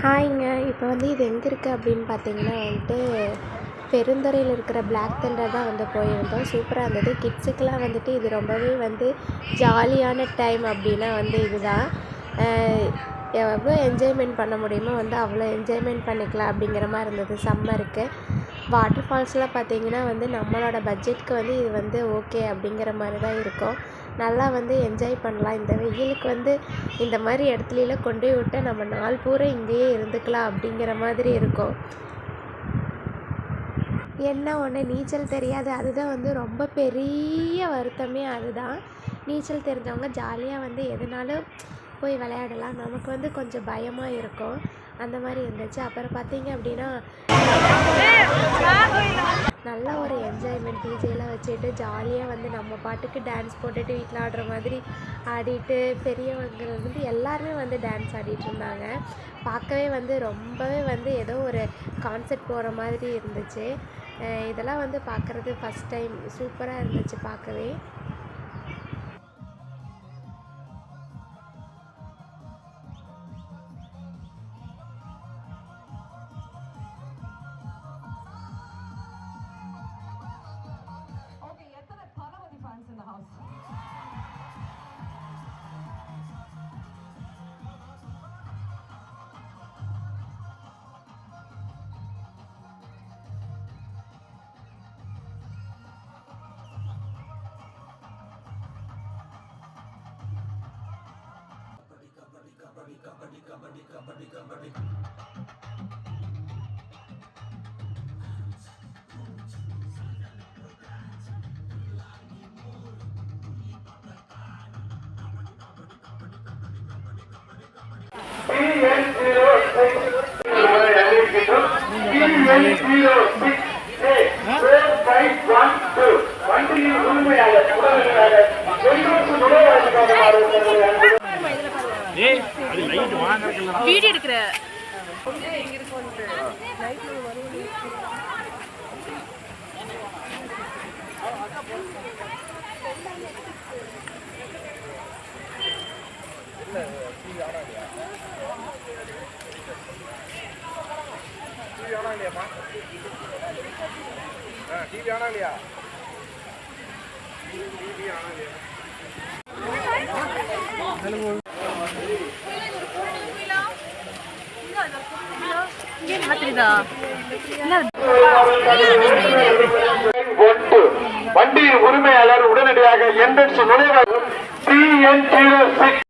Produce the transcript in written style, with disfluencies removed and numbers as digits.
ஹாய்ங்க. இப்போ வந்து இது எங்கே இருக்குது அப்படின்னு பார்த்தீங்கன்னா பெருந்துறையில் இருக்கிற பிளாக் தண்டர் தான் போயிருந்தோம். சூப்பராக இருந்தது. கிட்ஸுக்கெலாம் இது ரொம்பவே ஜாலியான டைம் அப்படின்னா இதுதான். எவ்வளோ என்ஜாய்மெண்ட் பண்ண முடியுமோ அவ்வளோ என்ஜாய்மெண்ட் பண்ணிக்கலாம் அப்படிங்கிற மாதிரி இருந்தது சம்மருக்கு. வாட்டர் ஃபால்ஸ்லாம் பார்த்தீங்கன்னா நம்மளோட பட்ஜெட்க்கு இது ஓகே அப்படிங்கிற மாதிரி தான் இருக்கும். நல்லா என்ஜாய் பண்ணலாம். இந்த வெயிலுக்கு இந்த மாதிரி இடத்துலலாம் கொண்டு போய் விட்டா நம்ம நாள் பூரா இங்கேயே இருந்துக்கலாம் அப்படிங்கிற மாதிரி இருக்கும். என்ன ஒன்று, நீச்சல் தெரியாது. அதுதான் ரொம்ப பெரிய வருத்தமே அதுதான். நீச்சல் தெரிஞ்சவங்க ஜாலியாக எதுனாலும் போய் விளையாடலாம். நமக்கு கொஞ்சம் பயமாக இருக்கும். அந்த மாதிரி இருந்துச்சு. அப்புறம் பார்த்தீங்க அப்படின்னா நல்ல ஒரு என்ஜாய்மெண்ட். டிஜேலாம் வச்சுட்டு ஜாலியாக நம்ம பாட்டுக்கு டான்ஸ் போட்டுட்டு வீட்டில் ஆடுற மாதிரி ஆடிட்டு, பெரியவங்க எல்லாருமே டான்ஸ் ஆடிட்டு இருந்தாங்க. பார்க்கவே ரொம்பவே ஏதோ ஒரு கான்செர்ட் போகிற மாதிரி இருந்துச்சு. இதெல்லாம் பார்க்குறது ஃபஸ்ட் டைம். சூப்பராக இருந்துச்சு பார்க்கவே. in the house. Kabaddi. Video எடுக்கிற டிவி ஆனா இல்லையா? வண்டியின் உரிமையாளர் உடனடியாக என்ட்ரன்ஸ் நுழைவாயில் TN06